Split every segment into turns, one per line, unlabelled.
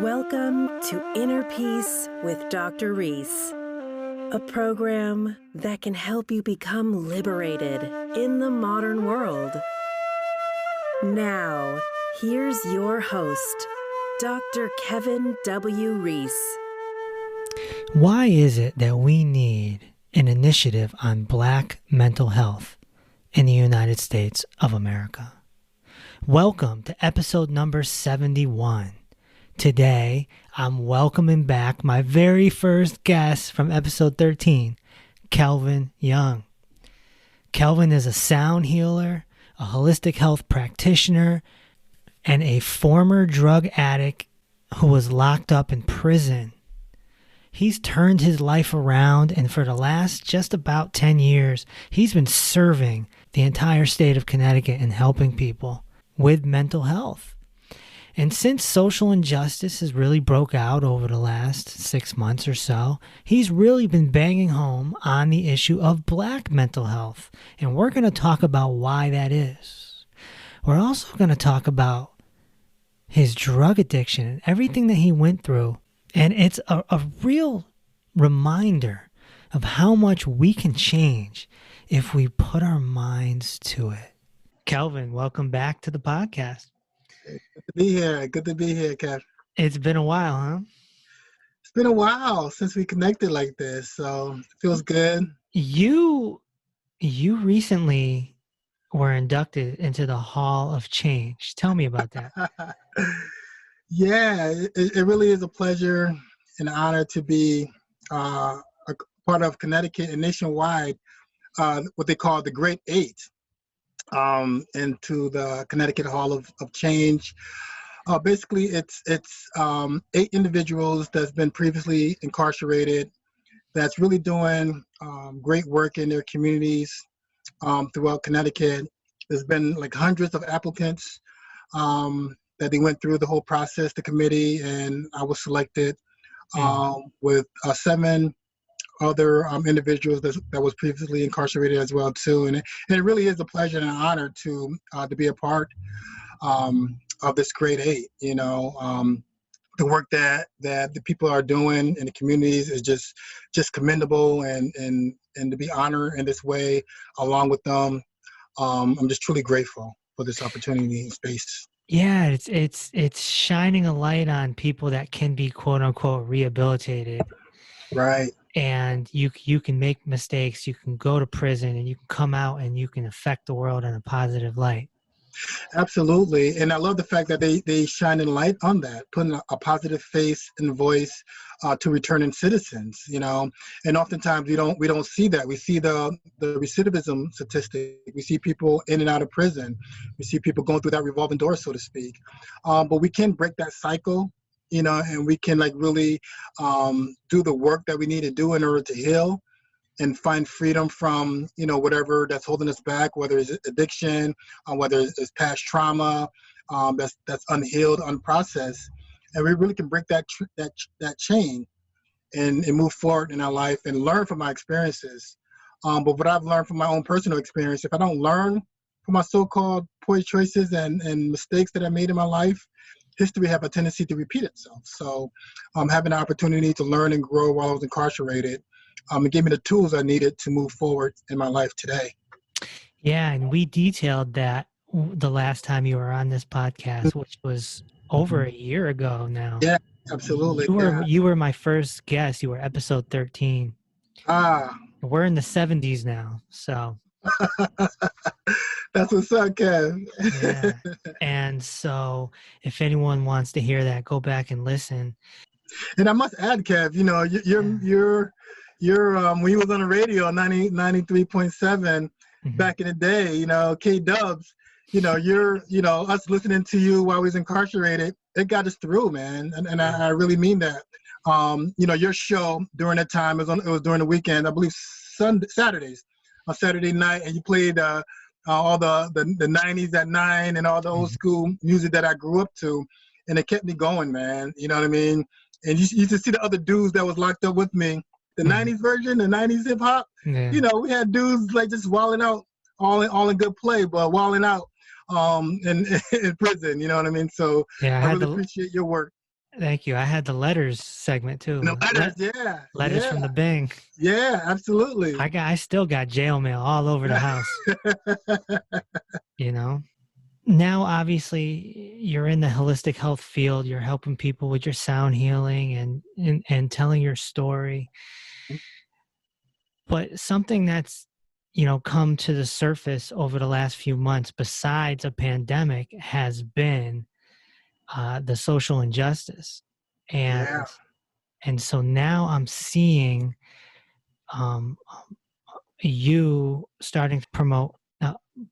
Welcome to Inner Peace with Dr. Reese, a program that can help you become liberated in the modern world. Now, here's your host, Dr. Kelvin W. Reese.
Why is it that we need an initiative on Black mental health in the United States of America? Welcome to episode number 71. Today, I'm welcoming back my very first guest from episode 13, Kelvin Young. Kelvin is a sound healer, a holistic health practitioner, and a former drug addict who was locked up in prison. He's turned his life around, and for the last just about 10 years, he's been serving the entire state of Connecticut and helping people with mental health. And since social injustice has really broke out over the last 6 months or so, he's really been banging home on the issue of Black mental health. And we're going to talk about why that is. We're also going to talk about his drug addiction and everything that he went through. And it's a real reminder of how much we can change if we put our minds to it. Kelvin, welcome back to the podcast.
Good to be here. Good to be here, Kev.
It's been a while, huh?
It's been a while since we connected like this, so it feels good.
You recently were inducted into the Hall of Change. Tell me about that.
Yeah, it really is a pleasure and honor to be a part of Connecticut and nationwide, what they call the Great Eight. Into the Connecticut Hall of Change. Basically, it's 8 individuals that's been previously incarcerated that's really doing great work in their communities throughout Connecticut. There's been like hundreds of applicants that they went through the whole process, the committee, and I was selected with 7 other individuals that was previously incarcerated as well too, and it really is a pleasure and an honor to be a part of this Great Eight. You know, the work that the people are doing in the communities is just commendable, and to be honored in this way along with them, I'm just truly grateful for this opportunity and space.
Yeah, it's shining a light on people that can be quote unquote rehabilitated.
Right.
And you can make mistakes, you can go to prison, and you can come out and you can affect the world in a positive light.
Absolutely. And I love the fact that they shine a light on that, putting a positive face and voice to returning citizens, you know. And oftentimes we don't see that. We see the recidivism statistic. We see people in and out of prison. We see people going through that revolving door, so to speak. But we can break that cycle, you know, and we can like really do the work that we need to do in order to heal and find freedom from, you know, whatever that's holding us back, whether it's addiction, whether it's past trauma that's unhealed, unprocessed, and we really can break that chain and move forward in our life and learn from our experiences. But what I've learned from my own personal experience, if I don't learn from my so-called poor choices and mistakes that I made in my life, history have a tendency to repeat itself. So having the opportunity to learn and grow while I was incarcerated, it gave me the tools I needed to move forward in my life today.
Yeah, and we detailed that the last time you were on this podcast, which was over a year ago now.
Yeah, absolutely.
You were my first guest. You were episode 13. We're in the 70s now, so.
That's what's up, Kev.
Yeah. And so if anyone wants to hear that, go back and listen.
And I must add, Kev, you know, you're when you was on the radio, 93.7 back in the day, you know, K-Dubs, you know, us listening to you while we was incarcerated, it got us through, man. And I really mean that. You know, your show during that time, it was during the weekend, I believe Saturdays, on Saturday night, and you played all the 90s at 9 and all the old school music that I grew up to, and it kept me going, man. You know what I mean? And you used to see the other dudes that was locked up with me, the 90s version, the 90s hip hop. Yeah. You know, we had dudes like just wilding out, all in good play, but wilding out in prison. You know what I mean? So yeah, I really appreciate your work.
Thank you. I had the letters segment
And the
too.
letters, yeah,
Letters from the Bing.
yeah, absolutely.
I still got jail mail all over the house, you know? Now, obviously, you're in the holistic health field. You're helping people with your sound healing and telling your story. But something that's, come to the surface over the last few months, besides a pandemic, has been the social injustice.
Yeah.
And so now I'm seeing um, you starting to promote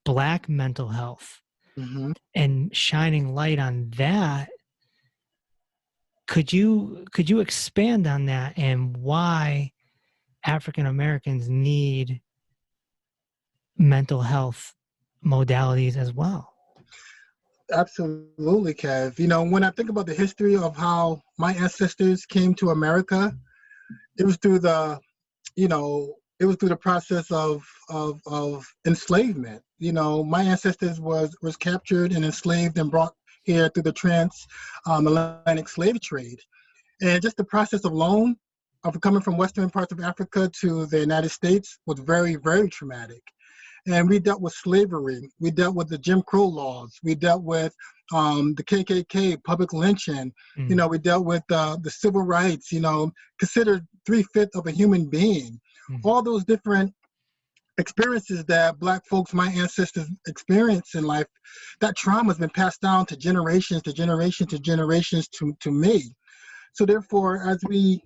Black mental health
Hmm.
and shining light on that. Could you expand on that and why African Americans need mental health modalities as well?
Absolutely, Kev. When I think about the history of how my ancestors came to America, it was through the process of enslavement. My ancestors was captured and enslaved and brought here through the Atlantic slave trade, and just the process alone of coming from western parts of Africa to the United States was very, very traumatic. And we dealt with slavery. We dealt with the Jim Crow laws. We dealt with the KKK, public lynching. We dealt with the civil rights, considered 3/5 of a human being. All those different experiences that Black folks, my ancestors, experienced in life, that trauma has been passed down to generations to generations to generations to me. So therefore, as we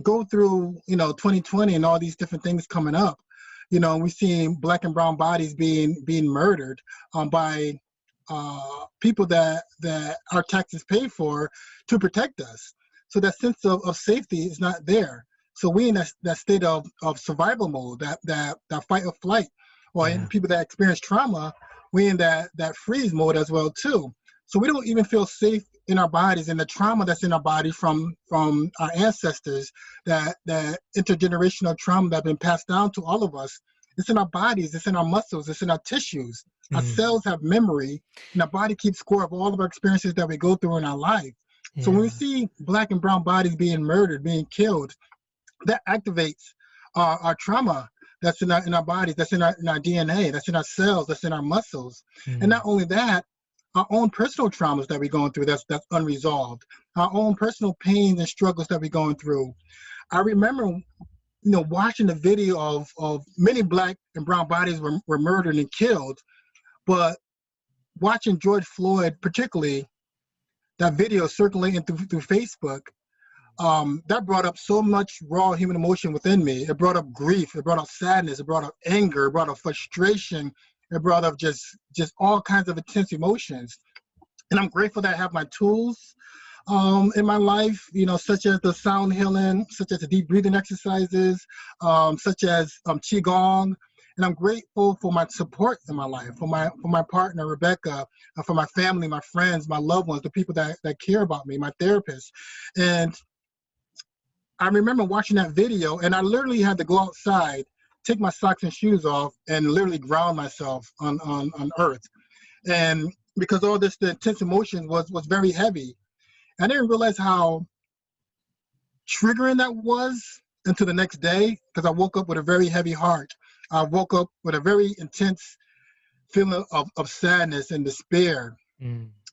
go through, 2020 and all these different things coming up, we're seeing Black and brown bodies being murdered by people that our taxes pay for to protect us. So that sense of safety is not there. So we in that state of survival mode, that fight or flight, or in people that experience trauma, we in that freeze mode as well too. So we don't even feel safe in our bodies, and the trauma that's in our body from our ancestors, that intergenerational trauma that's been passed down to all of us. It's in our bodies, it's in our muscles, it's in our tissues. Our cells have memory, and our body keeps score of all of our experiences that we go through in our life. So when we see Black and brown bodies being murdered, being killed, that activates our trauma that's in our bodies, that's in our DNA, that's in our cells, that's in our muscles. And not only that, our own personal traumas that we're going through that's unresolved, our own personal pains and struggles that we're going through. I remember, watching the video of many Black and brown bodies were murdered and killed, but watching George Floyd, particularly, that video circulating through Facebook, that brought up so much raw human emotion within me. It brought up grief, it brought up sadness, it brought up anger, it brought up frustration, it brought up just all kinds of intense emotions. And I'm grateful that I have my tools in my life, such as the sound healing, such as the deep breathing exercises, such as Qigong. And I'm grateful for my support in my life, for my partner, Rebecca, for my family, my friends, my loved ones, the people that care about me, my therapist. And I remember watching that video, and I literally had to go outside, take my socks and shoes off, and literally ground myself on earth. And because all the intense emotion was very heavy. I didn't realize how triggering that was until the next day, because I woke up with a very heavy heart. I woke up with a very intense feeling of sadness and despair.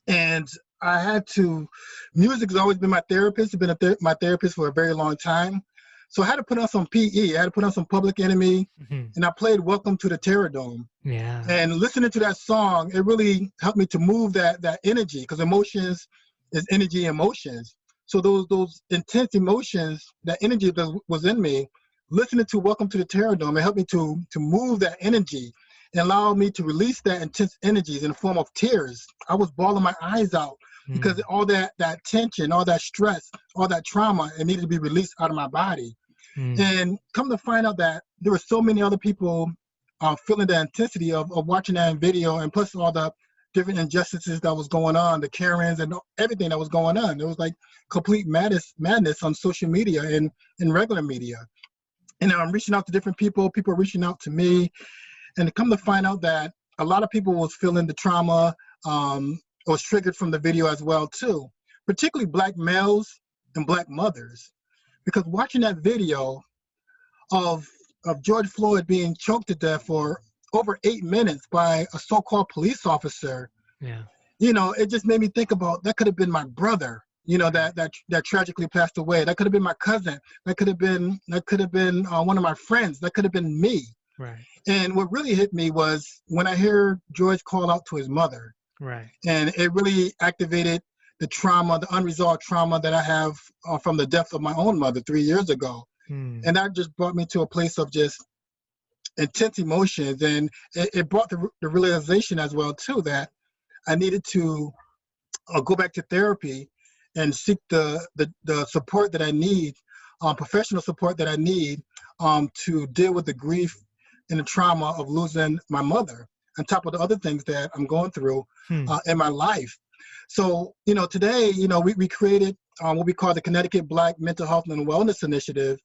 And I had to, music has always been my therapist. It's been my therapist for a very long time. So I had to put on some PE. I had to put on some Public Enemy, and I played Welcome to the Terror Dome.
Yeah.
And listening to that song, it really helped me to move that energy, because emotions is energy emotions. So those intense emotions, that energy that was in me, listening to Welcome to the Terror Dome, it helped me to move that energy and allow me to release that intense energies in the form of tears. I was bawling my eyes out because all that tension, all that stress, all that trauma, it needed to be released out of my body. And come to find out that there were so many other people feeling the intensity of watching that video, and plus all the different injustices that was going on, the Karens and everything that was going on. It was like complete madness on social media and in regular media. And I'm reaching out to different people are reaching out to me, and come to find out that a lot of people was feeling the trauma, was triggered from the video as well too. particularly Black males and Black mothers, because watching that video of George Floyd being choked to death for over 8 minutes by a so-called police officer,
Yeah.
It just made me think about that could have been my brother, that tragically passed away. That could have been my cousin. That could have been one of my friends. That could have been me.
Right.
And what really hit me was when I hear George call out to his mother.
Right.
And it really activated the trauma, the unresolved trauma that I have from the death of my own mother 3 years ago. And that just brought me to a place of just intense emotions. And it brought the realization as well, too, that I needed to go back to therapy and seek the support that I need, professional support that I need to deal with the grief and the trauma of losing my mother, on top of the other things that I'm going through in my life. So, today, we created what we call the Connecticut Black Mental Health and Wellness Initiative,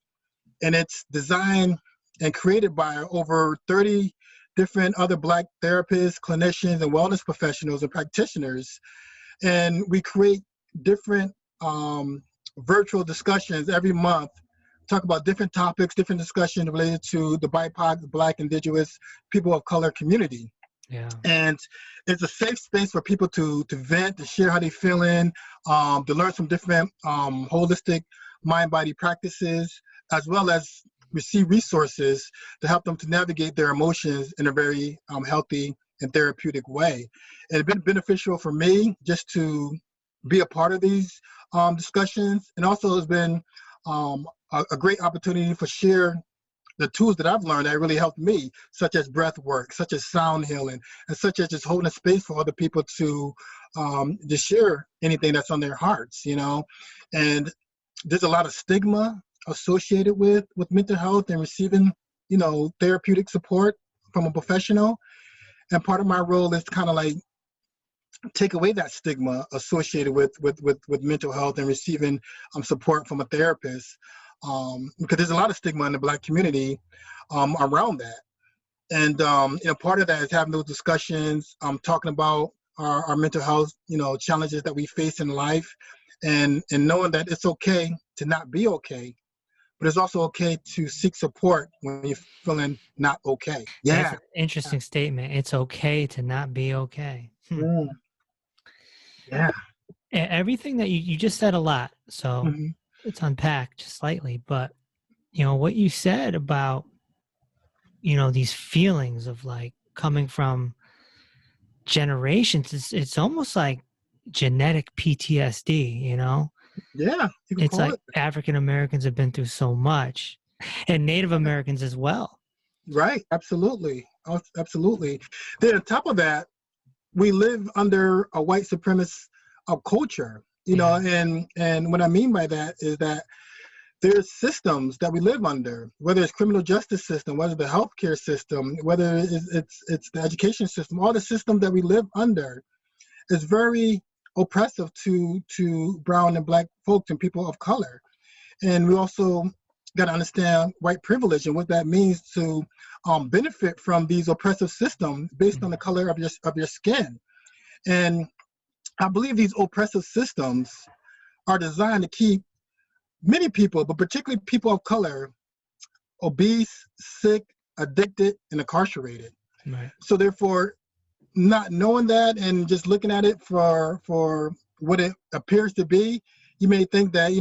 and it's designed and created by over 30 different other Black therapists, clinicians, and wellness professionals and practitioners. And we create different virtual discussions every month, talk about different topics, different discussions related to the BIPOC, Black, Indigenous, people of color community.
Yeah. And
it's a safe space for people to vent, to share how they're feeling, to learn some different holistic mind-body practices, as well as receive resources to help them to navigate their emotions in a very healthy and therapeutic way. And it's been beneficial for me just to be a part of these discussions, and also has been a great opportunity for share the tools that I've learned that really helped me, such as breath work, such as sound healing, and such as just holding a space for other people to share anything that's on their hearts, And there's a lot of stigma associated with mental health and receiving, therapeutic support from a professional. And part of my role is to kind of like take away that stigma associated with mental health and receiving support from a therapist. Because there's a lot of stigma in the Black community around that. And, part of that is having those discussions, talking about our mental health, challenges that we face in life, and knowing that it's okay to not be okay, but it's also okay to seek support when you're feeling not okay. Yeah.
That's an interesting statement. It's okay to not be okay.
Yeah.
Everything that you just said a lot, so let's unpack just slightly. But, what you said about, these feelings of like coming from generations, it's almost like genetic PTSD,
Yeah.
It's like African Americans have been through so much, and Native Americans as well.
Right. Absolutely. Absolutely. Then on top of that, we live under a white supremacist culture, and what I mean by that is that there's systems that we live under, whether it's criminal justice system, whether the healthcare system, whether it's the education system, all the systems that we live under is very oppressive to brown and Black folks and people of color. And we also got to understand white privilege and what that means to benefit from these oppressive systems based on the color of your skin. And I believe these oppressive systems are designed to keep many people, but particularly people of color, obese, sick, addicted, and incarcerated.
Right.
So therefore, not knowing that and just looking at it for what it appears to be, you may think that,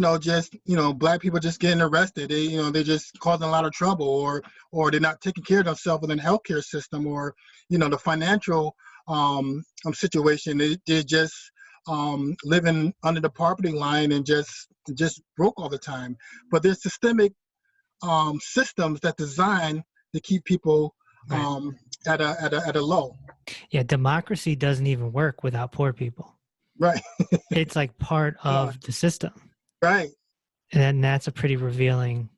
Black people just getting arrested, they're just causing a lot of trouble, or they're not taking care of themselves within the healthcare system, or, the financial situation. They're just living under the poverty line and just broke all the time. But there's systemic systems that design to keep people at a low.
Yeah, democracy doesn't even work without poor people.
Right.
It's like part of the system.
Right.
And that's a pretty revealing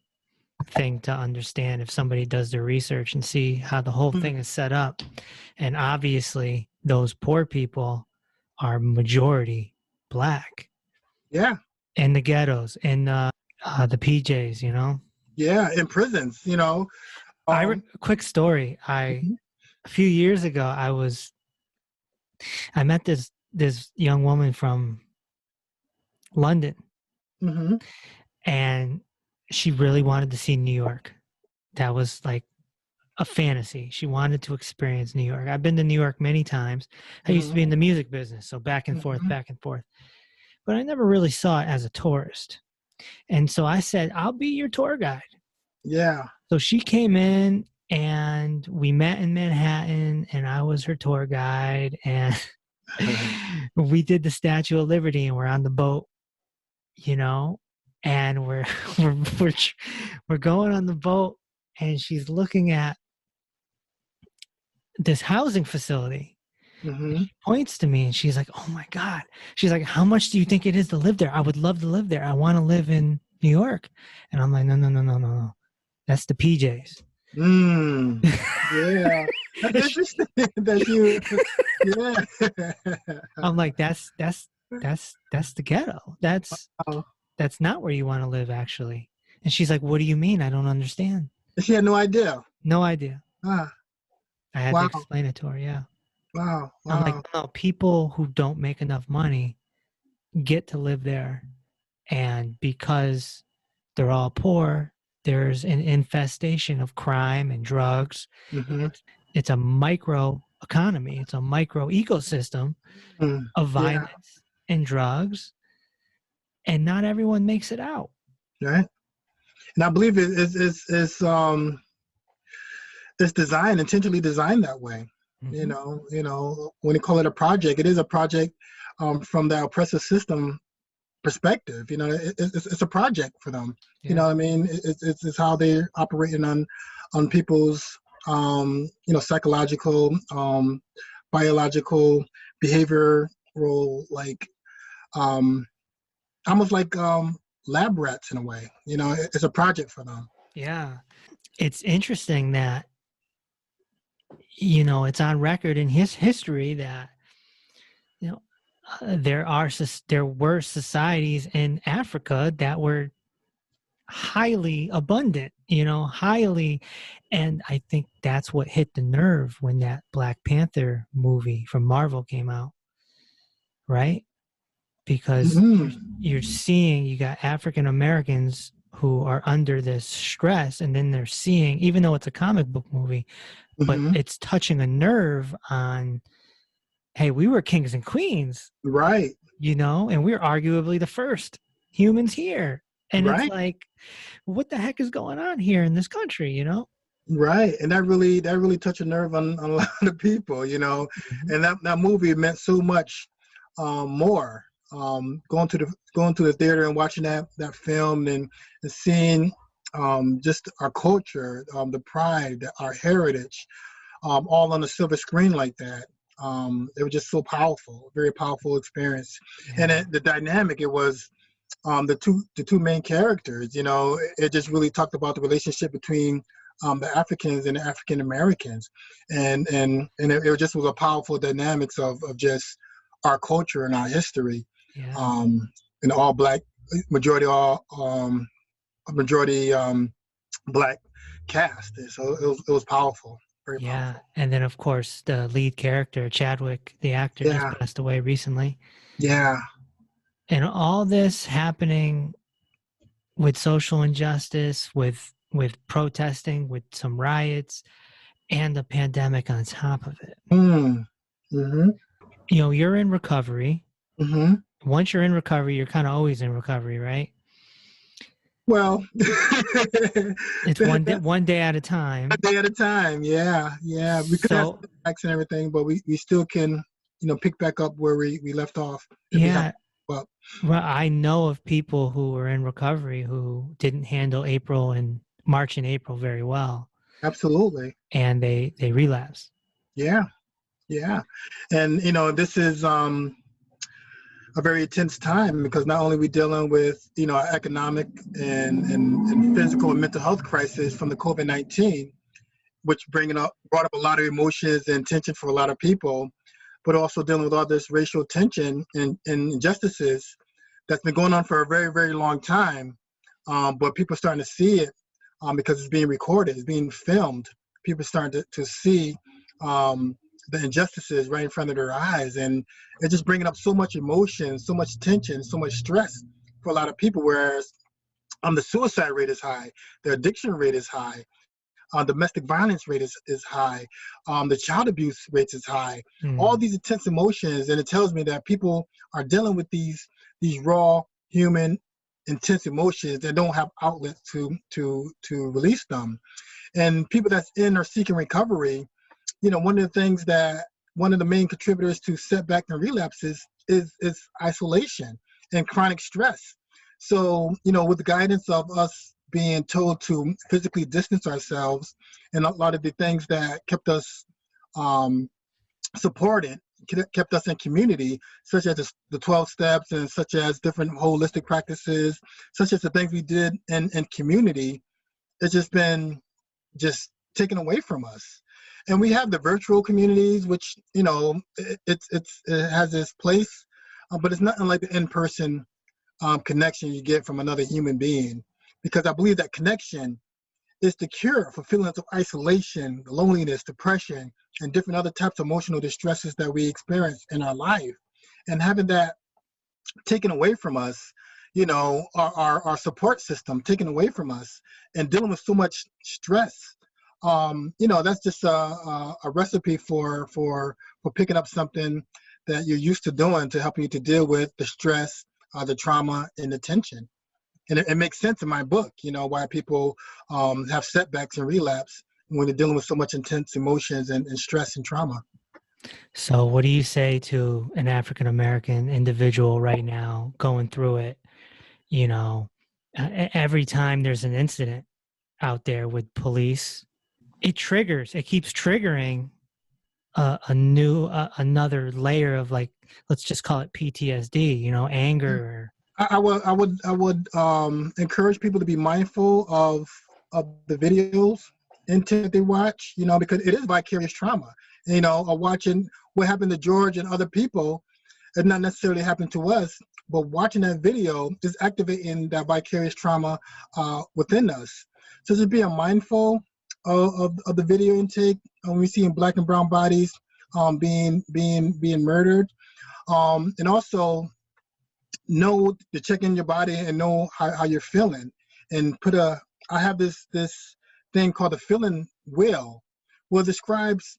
thing to understand if somebody does their research and see how the whole thing is set up. And obviously, those poor people are majority Black.
Yeah.
In the ghettos, in the PJs,
Yeah, in prisons,
quick story. A few years ago, I met this young woman from London,
Mm-hmm.
and she really wanted to see New York. That was like a fantasy. She wanted to experience New York. I've been to New York many times. I used to be in the music business, so back and forth,
Mm-hmm.
back and forth. But I never really saw it as a tourist. And so I said, I'll be your tour guide.
Yeah.
So she came in and we met in Manhattan, and I was her tour guide. And we did the Statue of Liberty, and we're on the boat, you know, and we're we're, we're going on the boat, and she's looking at this housing facility.
Mm-hmm.
She points to me and she's like, "Oh my God." She's like, "How much do you think it is to live there? I would love to live there. I want to live in New York." And I'm like, "No, no, no, no, no, no. That's the PJs."
Mm. Yeah. That's interesting that you, yeah.
I'm like, that's the ghetto.
Oh.
That's not where you want to live, actually. And she's like, "What do you mean? I don't understand."
She had no idea.
No idea.
Ah,
I had to
wow.
explain it to her. Yeah.
Wow.
I'm like,
Wow.
no, people who don't make enough money get to live there. And because they're all poor, there's an infestation of crime and drugs.
Mm-hmm.
It's a micro economy. It's a micro ecosystem
Mm.
of
Yeah.
violence and drugs. And not everyone makes it out.
Right. And I believe it's designed, intentionally designed that way.
Mm-hmm.
When you call it a project, it is a project from the oppressive system perspective. It's a project for them.
Yeah.
You know what I mean? It's how they're operating on people's psychological, biological, behavioral, like almost like lab rats in a way. It's a project for them.
Yeah. It's interesting that, it's on record in his history that, there were societies in Africa that were highly abundant, highly. And I think that's what hit the nerve when that Black Panther movie from Marvel came out, right? Because
Mm-hmm.
you're seeing, you got African Americans who are under this stress, and then they're seeing, even though it's a comic book movie, but
Mm-hmm.
it's touching a nerve on, hey, we were kings and queens,
Right.
and we're arguably the first humans here. And
Right.
it's like, what the heck is going on here in this country,
Right. And that really touched a nerve on a lot of people,
Mm-hmm.
and that movie meant so much more. Going to the theater and watching that film and seeing just our culture, the pride, our heritage, all on a silver screen like that. It was just so powerful, very powerful experience.
Yeah.
And the dynamic, it was the two main characters. It just really talked about the relationship between the Africans and the African Americans, and it just was a powerful dynamics of just our culture and our history.
Yeah.
And all black, majority black cast. So it was powerful, very powerful.
And then of course the lead character, Chadwick, the actor, just passed away recently.
Yeah.
And all this happening with social injustice, with protesting, with some riots, and the pandemic on top of it.
Mm-hmm.
You're in recovery.
Mm-hmm.
Once you're in recovery, you're kind of always in recovery, right?
Well,
it's one day at a time.
One day at a time, yeah. We could have setbacks and everything, but we still can, pick back up where we left off.
Yeah. Well, I know of people who were in recovery who didn't handle March and April very well.
Absolutely.
And they relapsed.
Yeah. And, this is a very intense time, because not only are we dealing with, economic and physical and mental health crisis from the COVID-19, which brought up a lot of emotions and tension for a lot of people, but also dealing with all this racial tension and injustices that's been going on for a very, very long time. But people are starting to see it because it's being recorded, it's being filmed. People are starting to see the injustices right in front of their eyes, and it's just bringing up so much emotion, so much tension, so much stress for a lot of people. Whereas the suicide rate is high, the addiction rate is high, domestic violence rate is high, the child abuse rate is high. All these intense emotions, and it tells me that people are dealing with these raw human intense emotions that don't have outlets to release them. And people that's in or seeking recovery, one of the main contributors to setback and relapses is isolation and chronic stress. So, with the guidance of us being told to physically distance ourselves, and a lot of the things that kept us supported, kept us in community, such as the 12 steps and such as different holistic practices, such as the things we did in community, it's just been taken away from us. And we have the virtual communities, which, it has its place, but it's nothing like the in-person connection you get from another human being. Because I believe that connection is the cure for feelings of isolation, loneliness, depression, and different other types of emotional distresses that we experience in our life. And having that taken away from us, our support system taken away from us, and dealing with so much stress, that's just a recipe for picking up something that you're used to doing to help you to deal with the stress, the trauma, and the tension. And it makes sense in my book, why people have setbacks and relapse when they're dealing with so much intense emotions and stress and trauma.
So what do you say to an African-American individual right now going through it? Every time there's an incident out there with police, it keeps triggering another layer of, like, let's just call it PTSD, anger.
I would encourage people to be mindful of the videos intent they watch, because it is vicarious trauma. Watching what happened to George and other people, it not necessarily happened to us, but watching that video is activating that vicarious trauma within us. So just being mindful of the video intake when we see Black and brown bodies being murdered, and also know to check in your body and know how you're feeling, and I have this thing called the feeling wheel, where it describes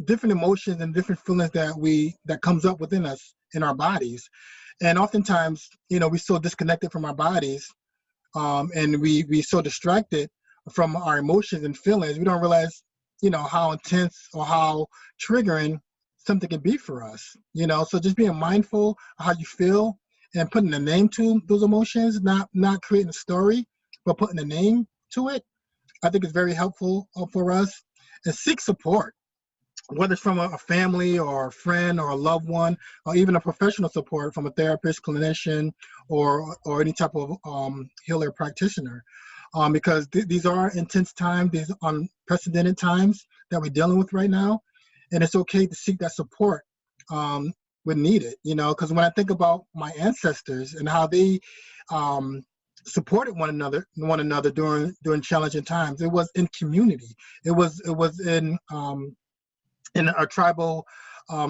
different emotions and different feelings that comes up within us in our bodies. And oftentimes, we're so disconnected from our bodies, and we so distracted from our emotions and feelings, we don't realize, how intense or how triggering something can be for us. So just being mindful of how you feel and putting a name to those emotions, not creating a story, but putting a name to it, I think is very helpful for us. And seek support, whether it's from a family or a friend or a loved one, or even a professional support from a therapist, clinician, or any type of healer practitioner. Because these are intense times, these unprecedented times that we're dealing with right now. And it's okay to seek that support when needed, because when I think about my ancestors and how they supported one another during challenging times, it was in community. It was in a tribal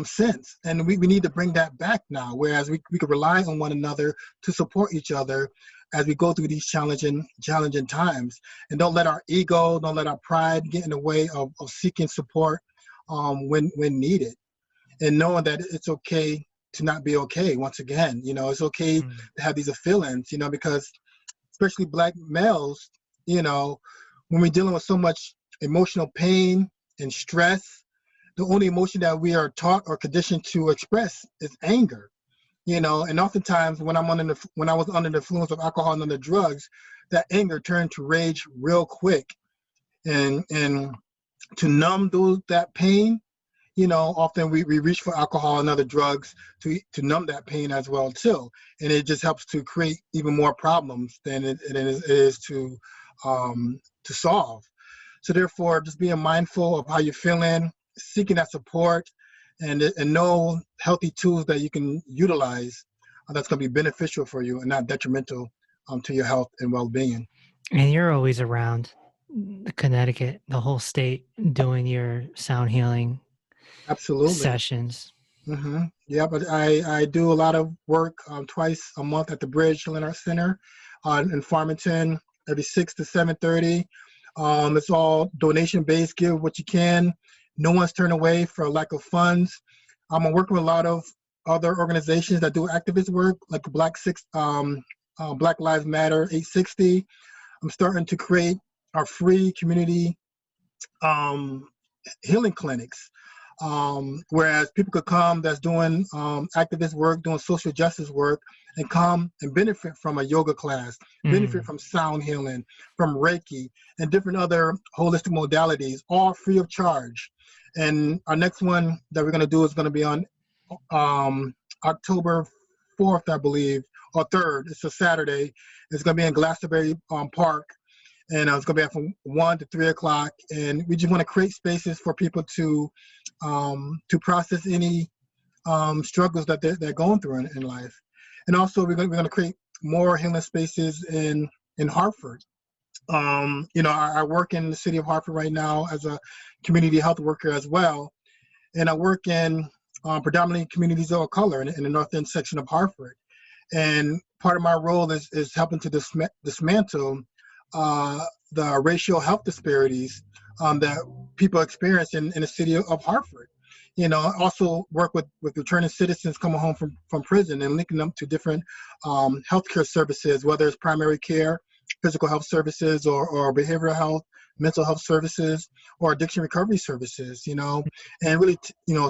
sense. And we need to bring that back now, whereas we could rely on one another to support each other as we go through these challenging times. And don't let our ego, don't let our pride get in the way of seeking support when needed. And knowing that it's okay to not be okay. Once again, it's okay to have these feelings, because especially Black males, when we're dealing with so much emotional pain and stress, the only emotion that we are taught or conditioned to express is anger. And oftentimes when I was under the influence of alcohol and other drugs, that anger turned to rage real quick. And to numb that pain, often we reach for alcohol and other drugs to numb that pain as well too. And it just helps to create even more problems than it is to solve. So therefore, just being mindful of how you're feeling, seeking that support, and know healthy tools that you can utilize that's going to be beneficial for you and not detrimental to your health and well-being.
And you're always around Connecticut, the whole state, doing your sound healing
Absolutely.
sessions.
Yeah, but I do a lot of work twice a month at the Bridge Healing Arts Center in Farmington, every 6 to 7:30. It's all donation based. Give what you can. No one's turned away for lack of funds. I'm working with a lot of other organizations that do activist work, like Black Lives Matter 860. I'm starting to create our free community um, healing clinics, whereas people could come that's doing activist work, doing social justice work, and come and benefit from a yoga class, benefit from sound healing, from Reiki, and different other holistic modalities, all free of charge. And our next one that we're going to do is going to be on October 4th, I believe, or 3rd. It's a Saturday. It's going to be in Glastonbury Park. And it's going to be from 1 to 3 o'clock. And we just want to create spaces for people to process any struggles that they're going through in life. And also, we're going to create more healing spaces in Hartford. I work in the city of Hartford right now as a community health worker as well. And I work in predominantly communities of color in the north end section of Hartford. And part of my role is helping to dismantle the racial health disparities that people experience in the city of Hartford. I also work with returning citizens coming home from prison and linking them to different healthcare services, whether it's primary care, physical health services, or behavioral health, mental health services, or addiction recovery services, and really,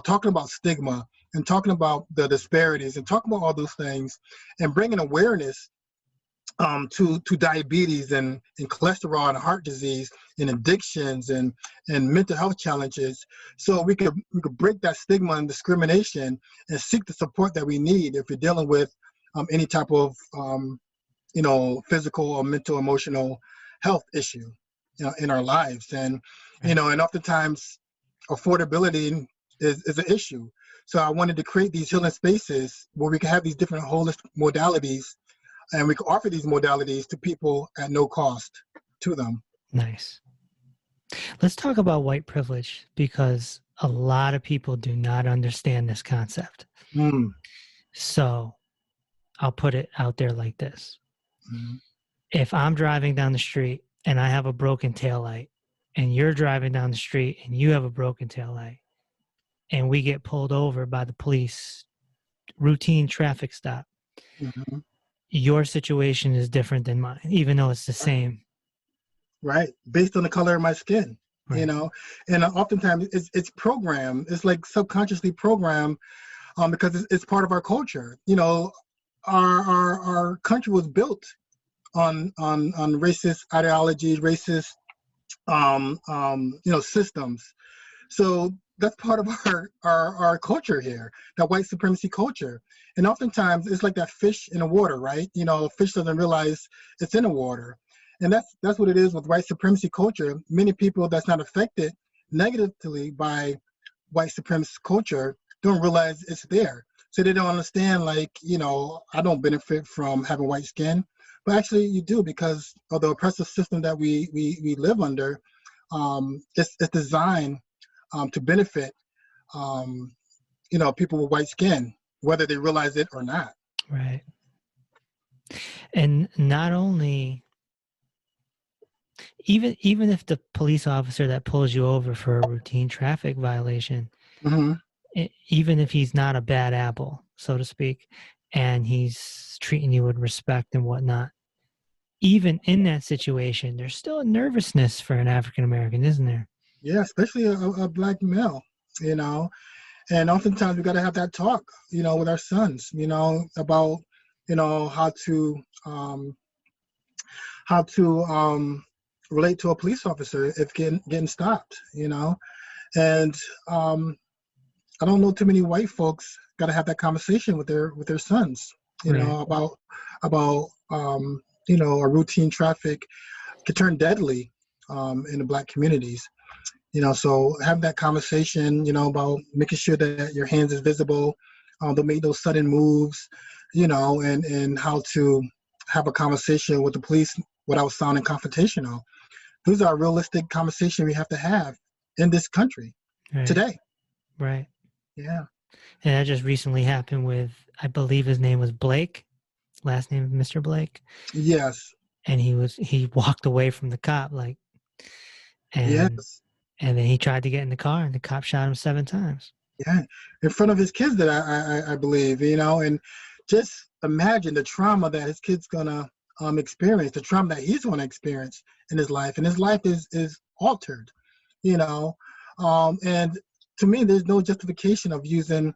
talking about stigma and talking about the disparities and talking about all those things and bringing awareness to diabetes and cholesterol and heart disease and addictions and mental health challenges, so we could break that stigma and discrimination and seek the support that we need if we're dealing with any type of physical or mental emotional health issue in our lives. And and oftentimes affordability is an issue. So I wanted to create these healing spaces where we can have these different holistic modalities, and we can offer these modalities to people at no cost to them.
Nice. Let's talk about white privilege, because a lot of people do not understand this concept. So I'll put it out there like this. If I'm driving down the street and I have a broken taillight, and you're driving down the street and you have a broken taillight, and we get pulled over by the police, routine traffic stop, your situation is different than mine, even though it's the same.
Right. Based on the color of my skin, and oftentimes it's programmed. It's like subconsciously programmed because it's part of our culture. Our country was built on racist ideologies, racist systems. So that's part of our culture here, that white supremacy culture. And oftentimes it's like that fish in the water, right? A fish doesn't realize it's in the water. And that's what it is with white supremacy culture. Many people that's not affected negatively by white supremacy culture don't realize it's there. So they don't understand, I don't benefit from having white skin. But actually you do, because of the oppressive system that we live under. It's designed to benefit, people with white skin, whether they realize it or not.
Right. And not only, even if the police officer that pulls you over for a routine traffic violation, even if he's not a bad apple, so to speak, and he's treating you with respect and whatnot, even in that situation, there's still a nervousness for an African American, isn't there?
Yeah, especially a black male, and oftentimes we got to have that talk, with our sons, about, how to relate to a police officer if getting stopped, and I don't know too many white folks got to have that conversation with their sons, about a routine traffic could turn deadly in the black communities. So have that conversation, about making sure that your hands is visible, don't make those sudden moves, and how to have a conversation with the police without sounding confrontational. Those are realistic conversations we have to have in this country today.
Right.
Yeah.
And that just recently happened with, I believe his name was Blake, last name Mr. Blake.
Yes.
And he walked away from the cop, like, and
Yes.
and then he tried to get in the car and the cop shot him 7 times.
Yeah. In front of his kids, that I believe, and just imagine the trauma that his kid's gonna experience, the trauma that he's gonna experience in his life, and his life is altered, you know. And to me, there's no justification of using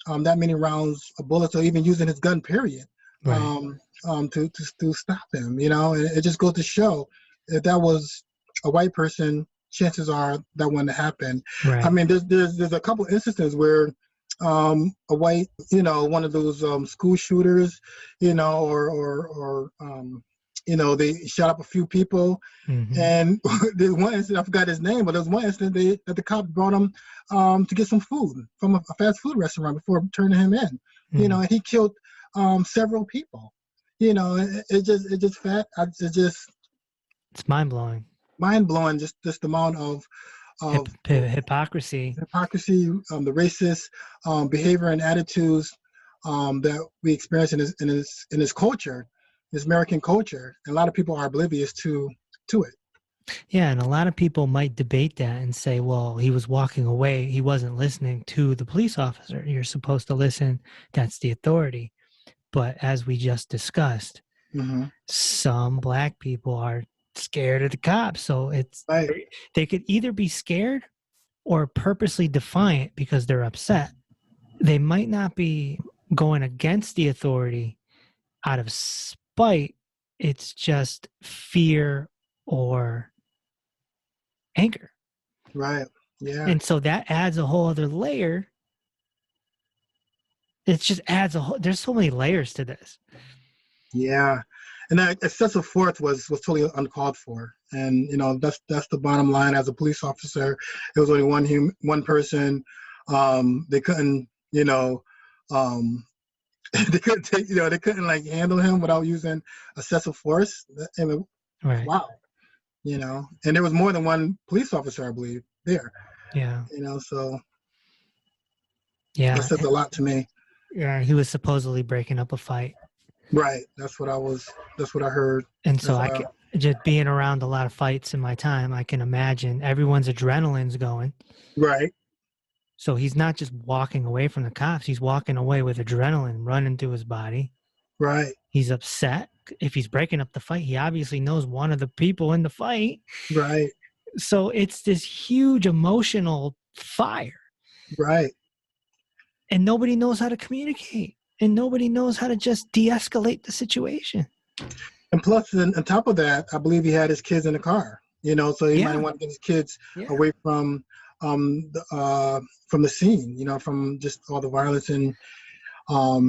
that many rounds of bullets, or even using his gun, period,
Right.
to stop him. And it just goes to show, if that was a white person, chances are that wouldn't happen.
Right.
I mean, there's a couple instances where a white, one of those school shooters, or they shot up a few people.
Mm-hmm.
And there's one incident, I forgot his name, but there's one incident that the cop brought him to get some food from a fast food restaurant before turning him in.
Mm.
And he killed several people.
It's mind-blowing.
Mind-blowing, just the amount of
hypocrisy,
the racist behavior and attitudes that we experience in this culture, this American culture. And a lot of people are oblivious to it.
Yeah, and a lot of people might debate that and say, well, he was walking away. He wasn't listening to the police officer. You're supposed to listen. That's the authority. But as we just discussed,
Mm-hmm.
some Black people are scared of the cops. So
Right.
They could either be scared or purposely defiant because they're upset. They might not be going against the authority out of spite. It's just fear or anger.
Right. Yeah.
And so that adds a whole other layer. It just adds there's so many layers to this.
Yeah. And that excessive force was totally uncalled for. And, that's the bottom line. As a police officer, it was only one person. They couldn't, they couldn't take, they couldn't handle him without using excessive force. I mean,
right.
Wow. And there was more than one police officer, I believe, there.
Yeah.
So
yeah,
that says a lot to me.
Yeah, he was supposedly breaking up a fight.
Right. That's what I heard.
And so just being around a lot of fights in my time, I can imagine everyone's adrenaline's going.
Right.
So he's not just walking away from the cops. He's walking away with adrenaline running through his body.
Right.
He's upset. If he's breaking up the fight, he obviously knows one of the people in the fight.
Right.
So it's this huge emotional fire.
Right.
And nobody knows how to communicate. And nobody knows how to just de-escalate the situation. And
plus, on top of that, I believe he had his kids in the car. So he might want to get his kids away from the scene. From just all the violence and all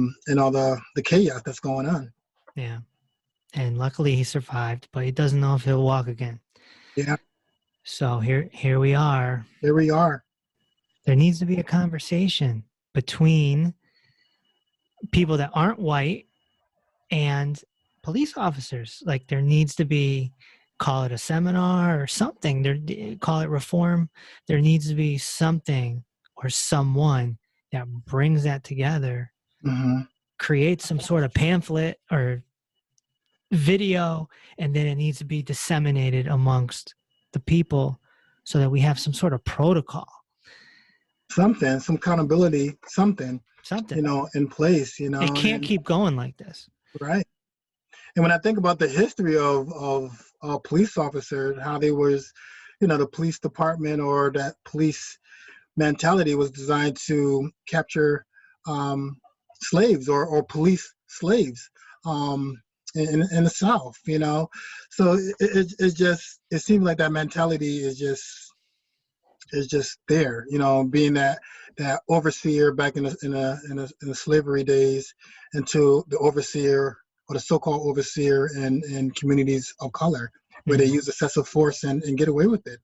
the chaos that's going on.
Yeah. And luckily he survived, but he doesn't know if he'll walk again.
Yeah.
So here we are.
Here we are.
There needs to be a conversation between people that aren't white and police officers. Like there needs to be, call it a seminar or something, call it reform. There needs to be something or someone that brings that together,
mm-hmm.
creates some sort of pamphlet or video, and then it needs to be disseminated amongst the people so that we have some sort of protocol. Some
accountability, something, in place,
It can't keep going like this.
Right. And when I think about the history of police officers, how they was, the police department or that police mentality was designed to capture slaves or police slaves in the South, So it seems like that mentality is just there, being that overseer back in the slavery days, into the overseer or the so-called overseer in communities of color, where they use excessive force and get away with it.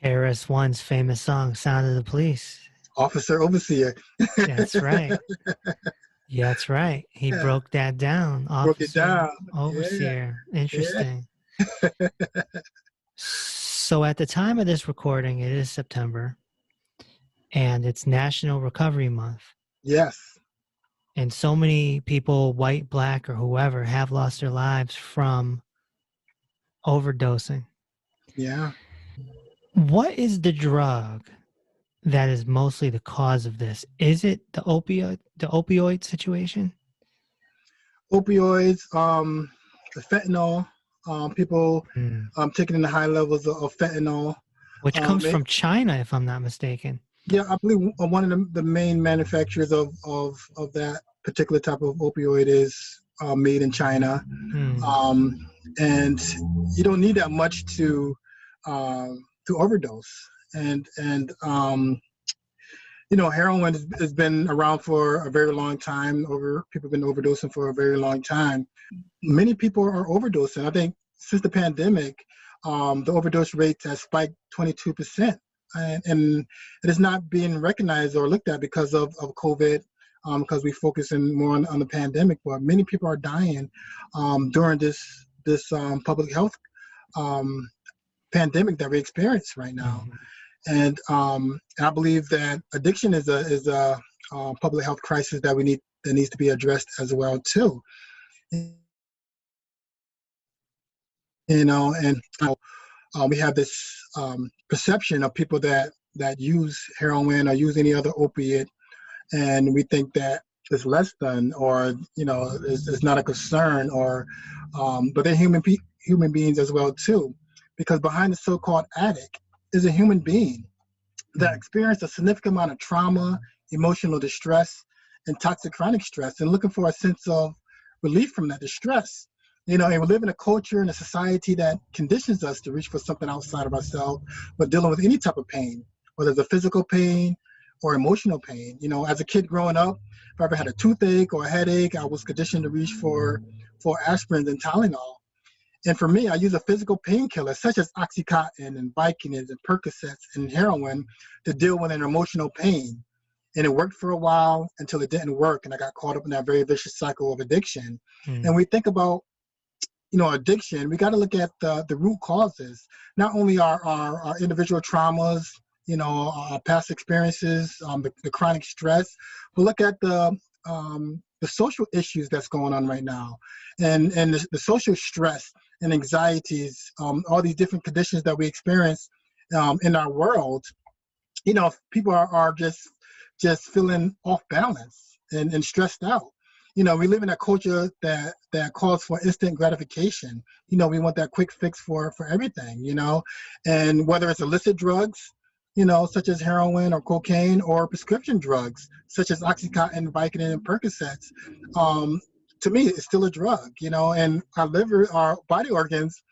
KRS-One's
famous song, "Sound of the Police."
Officer, overseer.
That's right. Yeah, that's right. He broke that down. Officer,
broke it down.
Overseer. Yeah. Interesting. Yeah. So at the time of this recording, it is September. and it's National Recovery Month.
Yes.
And so many people, white, black, or whoever, have lost their lives from overdosing.
Yeah.
What is the drug that is mostly the cause of this? Is it the opioid situation?
Opioids, the fentanyl, people
Mm.
taking in the high levels of fentanyl.
Which comes from China, if I'm not mistaken.
Yeah, I believe one of the main manufacturers of that particular type of opioid is made in China. And you don't need that much to overdose. And heroin has been around for a very long time. People have been overdosing for a very long time. Many people are overdosing. I think since the pandemic, the overdose rate has spiked 22%. And it is not being recognized or looked at because of COVID, because we focus more on the pandemic. But many people are dying during this public health pandemic that we experience right now. And I believe that addiction is a public health crisis that needs to be addressed as well too. And we have this perception of people that use heroin or use any other opiate, and we think that it's less than, or it's not a concern, but they're human beings as well too, because behind the so-called addict is a human being that experienced a significant amount of trauma, emotional distress, and toxic chronic stress, and looking for a sense of relief from that distress. And we live in a culture and a society that conditions us to reach for something outside of ourselves, but dealing with any type of pain, whether it's a physical pain or emotional pain. As a kid growing up, if I ever had a toothache or a headache, I was conditioned to reach for aspirin and Tylenol. And for me, I use a physical painkiller such as Oxycontin and Vicodin and Percocets and heroin to deal with an emotional pain. And it worked for a while until it didn't work, and I got caught up in that very vicious cycle of addiction. And we think about addiction, we got to look at the root causes, not only our individual traumas, our past experiences, the chronic stress, but look at the social issues that's going on right now, and the social stress and anxieties, all these different conditions that we experience in our world. People are just feeling off balance and stressed out. We live in a culture that calls for instant gratification. We want that quick fix for everything, and whether it's illicit drugs, such as heroin or cocaine, or prescription drugs, such as Oxycontin, Vicodin, and Percocets, to me, it's still a drug, and our liver, our body organs,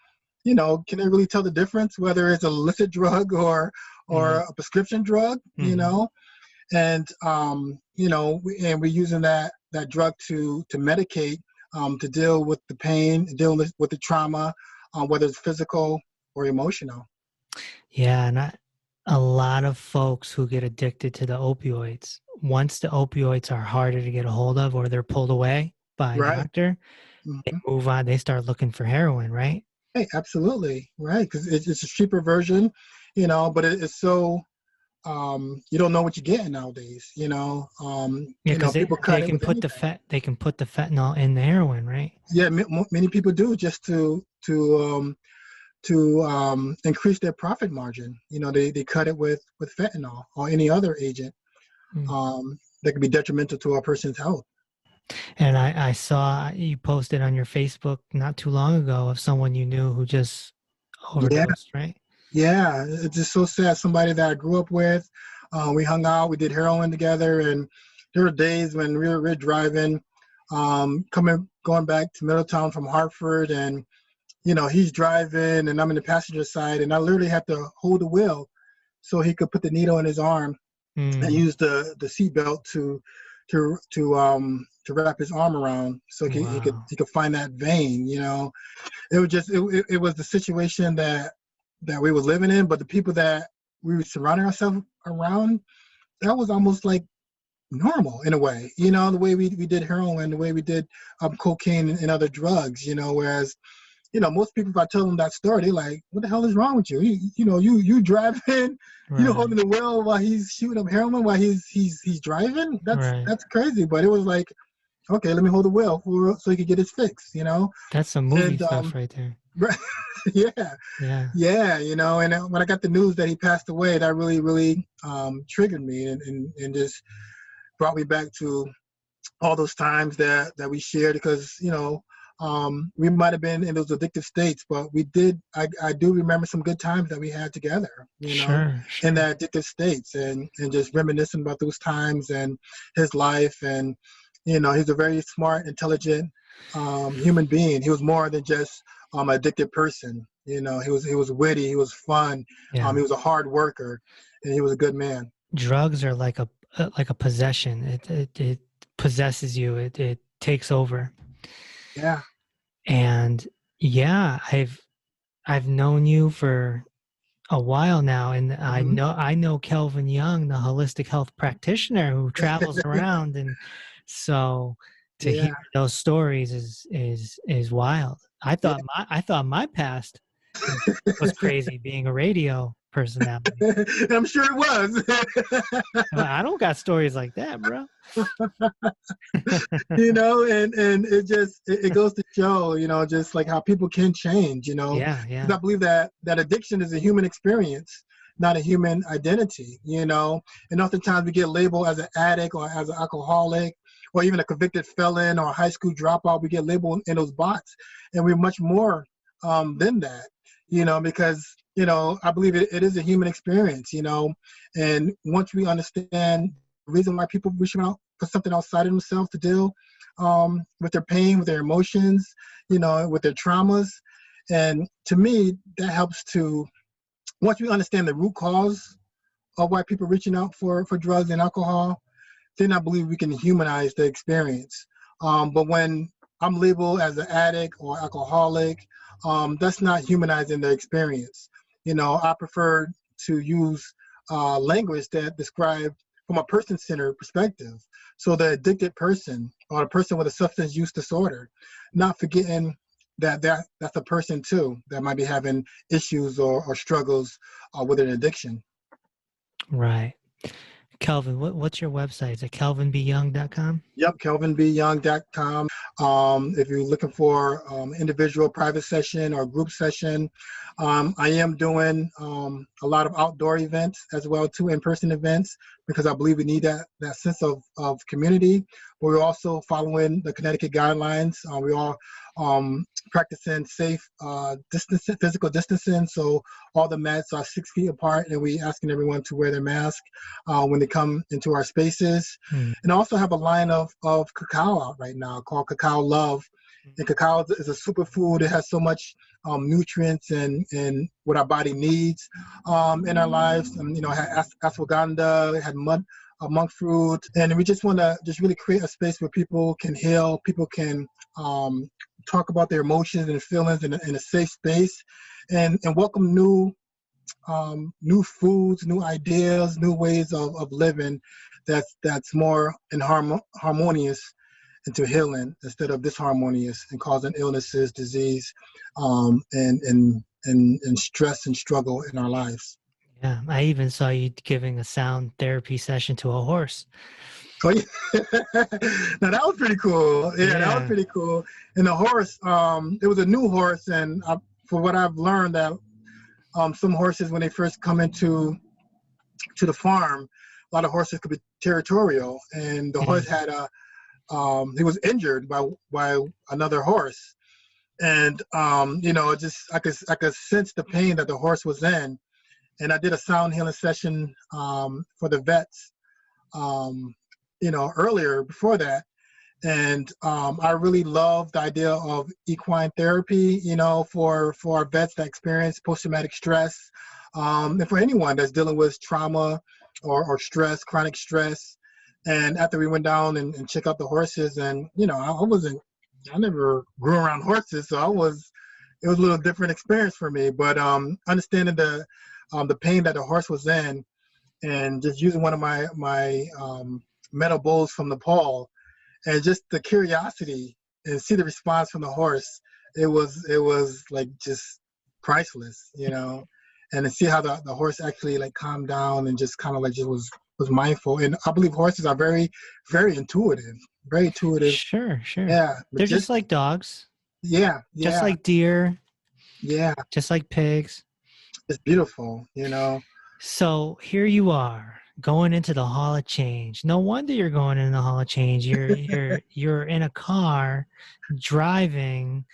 can they really tell the difference whether it's an illicit drug or a prescription drug, And, and we're using that drug to medicate, to deal with the pain, deal with the trauma, whether it's physical or emotional.
Yeah, and a lot of folks who get addicted to the opioids, once the opioids are harder to get a hold of or they're pulled away by a doctor, they move on, they start looking for heroin, right?
Hey, absolutely, right, because it's a cheaper version, but it's so... you don't know what you're getting nowadays,
Yeah, because they can put they can put the fentanyl in the heroin, right?
Yeah, many people do, just to increase their profit margin. They cut it with fentanyl or any other agent that could be detrimental to a person's health.
And I saw you posted on your Facebook not too long ago of someone you knew who just overdosed, right?
Yeah, it's just so sad. Somebody that I grew up with, we hung out, we did heroin together, and there were days when we were driving, going back to Middletown from Hartford, and he's driving, and I'm in the passenger side, and I literally had to hold the wheel so he could put the needle in his arm and use the seatbelt to wrap his arm around so he could find that vein. It was just it was the situation that we were living in, but the people that we were surrounding ourselves around, that was almost like normal in a way, the way we did heroin, the way we did cocaine and other drugs, whereas, most people, if I tell them that story, they're like, what the hell is wrong with you? You driving, holding the wheel while he's shooting up heroin while he's driving. That's crazy. But it was like, okay, let me hold the wheel so he could get his fix,
That's some movie stuff right there.
Yeah. And when I got the news that he passed away, that really, really triggered me and just brought me back to all those times that we shared, because we might have been in those addictive states, but I do remember some good times that we had together,
Sure.
in that addictive states, and just reminiscing about those times and his life. And he's a very smart, intelligent human being. He was more than just an addicted person. He was witty, he was fun, he was a hard worker, and he was a good man. Drugs
are like a possession. It possesses you. It takes over.
Yeah.
And I've known you for a while now, and I know Kelvin Young, the holistic health practitioner who travels around, and so to hear those stories is wild. I thought my past was crazy, being a radio personality.
I'm sure it was.
I don't got stories like that, bro.
And it goes to show, just like how people can change,
Yeah.
I believe that addiction is a human experience, not a human identity, and oftentimes we get labeled as an addict or as an alcoholic or even a convicted felon or a high school dropout. We get labeled in those boxes, and we're much more than that, because I believe it is a human experience, and once we understand the reason why people reach out for something outside of themselves to deal with their pain, with their emotions, with their traumas. And to me, that helps to, once we understand the root cause of why people are reaching out for drugs and alcohol, then I believe we can humanize the experience. But when I'm labeled as an addict or alcoholic, that's not humanizing the experience. I prefer to use language that describe from a person-centered perspective. So the addicted person or a person with a substance use disorder, not forgetting that's a person too that might be having issues or struggles with an addiction.
Right. Kelvin, what's your website? Is it kelvinbyoung.com?
Yep, kelvinbyoung.com. If you're looking for individual private session or group session, I am doing a lot of outdoor events as well, too, in-person events, because I believe we need that sense of community. But we're also following the Connecticut guidelines. We are practicing safe physical distancing. So all the mats are 6 feet apart, and we asking everyone to wear their mask when they come into our spaces. And I also have a line of cacao out right now called Cacao Love. And cacao is a superfood. It has so much nutrients and what our body needs in our lives. It had ashwagandha, it had monk fruit, and we just want to really create a space where people can heal, people can talk about their emotions and feelings in a safe space, and welcome new foods, new ideas, new ways of living that's more harmonious into healing instead of disharmonious and causing illnesses, disease, and stress and struggle in our lives.
Yeah, I even saw you giving a sound therapy session to a horse.
Oh, yeah. Now that was pretty cool. Yeah, that was pretty cool. And the horse, it was a new horse, and for what I've learned, that some horses, when they first come into the farm, a lot of horses could be territorial, and the horse had he was injured by another horse, and I could sense the pain that the horse was in, and I did a sound healing session for the vets, earlier before that, and I really love the idea of equine therapy, for our vets that experience post-traumatic stress, and for anyone that's dealing with trauma or stress, chronic stress. And after we went down and checked out the horses, and I never grew around horses, so it was a little different experience for me. But understanding the pain that the horse was in, and just using one of my metal bowls from Nepal, and just the curiosity and see the response from the horse it was like just priceless, and to see how the horse actually like calmed down and just kind of like just was mindful. And I believe horses are very, very intuitive, very intuitive.
Sure.
Yeah.
They're just like dogs.
Yeah.
Just like deer.
Yeah.
Just like pigs.
It's beautiful,
So here you are going into the Hall of Change. No wonder you're going in the Hall of Change. You're in a car driving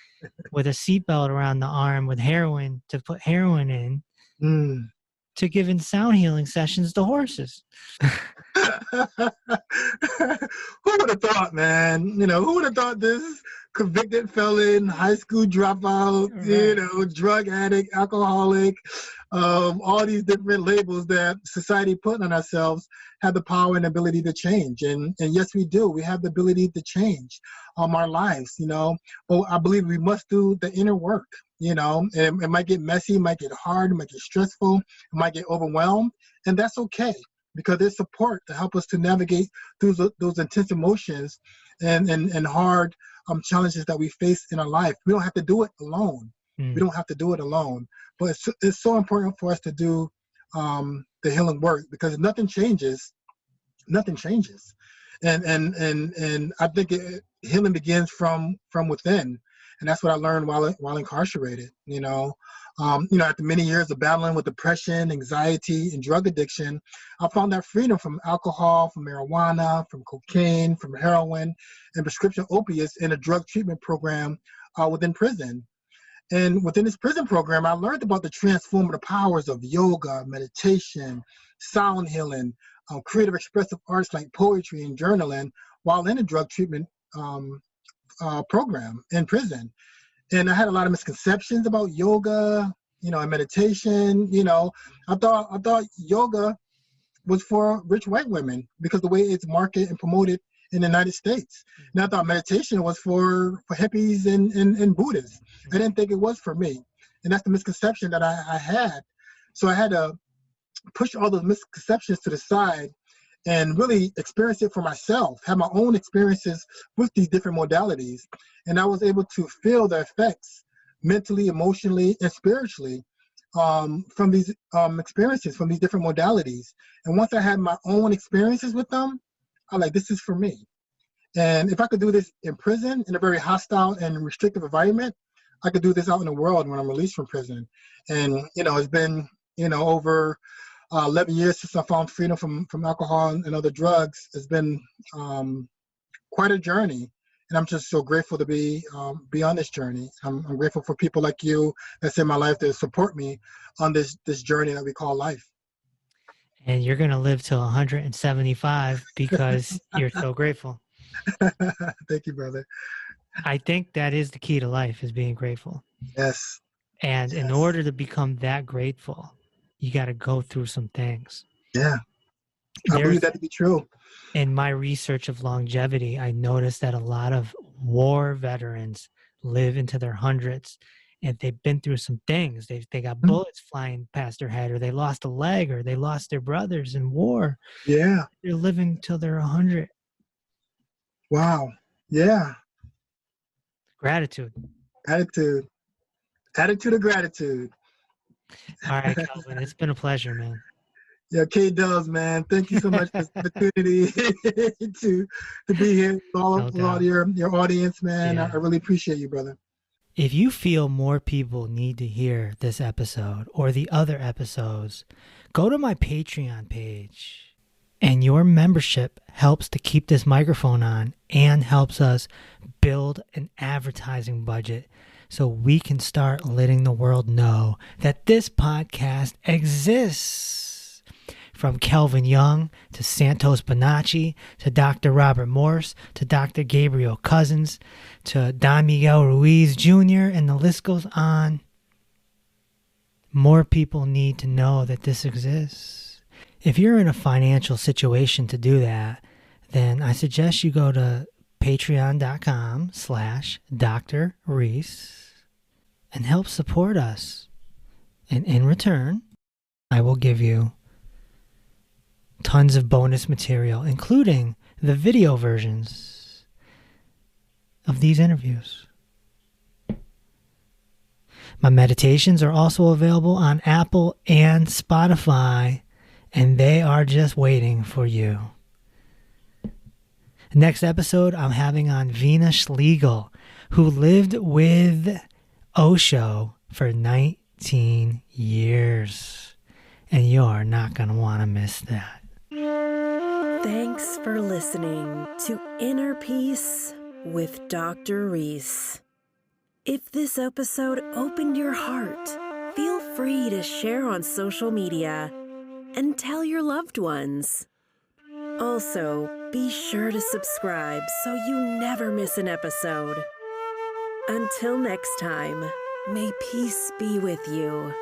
with a seatbelt around the arm with heroin to put heroin in to giving sound healing sessions to horses.
Who would have thought, man? Who would have thought this convicted felon, high school dropout,
Right.
drug addict, alcoholic, all these different labels that society put on ourselves have the power and ability to change. And yes, we do. We have the ability to change our lives, But I believe we must do the inner work, and it might get messy, it might get hard, it might get stressful, it might get overwhelmed, and that's okay, because there's support to help us to navigate through those intense emotions and hard challenges that we face in our life. We don't have to do it alone. We don't have to do it alone. But it's so important for us to do the healing work, because if nothing changes. And I think healing begins from within. And that's what I learned while incarcerated, after many years of battling with depression, anxiety, and drug addiction, I found that freedom from alcohol, from marijuana, from cocaine, from heroin, and prescription opiates in a drug treatment program within prison. And within this prison program, I learned about the transformative powers of yoga, meditation, sound healing, creative expressive arts like poetry and journaling while in a drug treatment program in prison. And I had a lot of misconceptions about yoga, and meditation. I thought yoga was for rich white women because the way it's marketed and promoted in the United States. And I thought meditation was for hippies and Buddhists. I didn't think it was for me. And that's the misconception that I had. So I had to push all those misconceptions to the side and really experience it for myself, have my own experiences with these different modalities. And I was able to feel the effects mentally, emotionally, and spiritually from these experiences, from these different modalities. And once I had my own experiences with them, I'm like, this is for me. And if I could do this in prison, in a very hostile and restrictive environment, I could do this out in the world when I'm released from prison. And, it's been, over 11 years since I found freedom from alcohol and other drugs. It's been quite a journey. And I'm just so grateful to be on this journey. I'm grateful for people like you that's in my life that support me on this journey that we call life.
And you're going to live till 175 because you're so grateful.
Thank you, brother.
I think that is the key to life, is being grateful.
Yes.
And in order to become that grateful, you got to go through some things.
Yeah. I believe that to be true.
In my research of longevity, I noticed that a lot of war veterans live into their hundreds, and they've been through some things. They got bullets flying past their head, or they lost a leg, or they lost their brothers in war.
Yeah.
They're living till they're 100.
Wow. Yeah.
Gratitude.
Attitude of gratitude.
All right, Kelvin, it's been a pleasure, man.
Yeah, K-Dubs, man. Thank you so much for this opportunity to be here with all your audience, man. Yeah. I really appreciate you, brother.
If you feel more people need to hear this episode or the other episodes, go to my Patreon page. And your membership helps to keep this microphone on and helps us build an advertising budget so we can start letting the world know that this podcast exists. From Kelvin Young to Santos Bonacci to Dr. Robert Morse to Dr. Gabriel Cousins to Don Miguel Ruiz Jr., and the list goes on. More people need to know that this exists. If you're in a financial situation to do that, then I suggest you go to patreon.com/Dr. Reese and help support us. And in return, I will give you tons of bonus material, including the video versions of these interviews. My meditations are also available on Apple and Spotify, and they are just waiting for you. Next episode, I'm having on Vina Schlegel, who lived with Osho for 19 years. And you're not going to want to miss that.
Thanks for listening to Inner Peace with Dr. Reese. If this episode opened your heart, feel free to share on social media and tell your loved ones. Also, be sure to subscribe so you never miss an episode. Until next time, may peace be with you.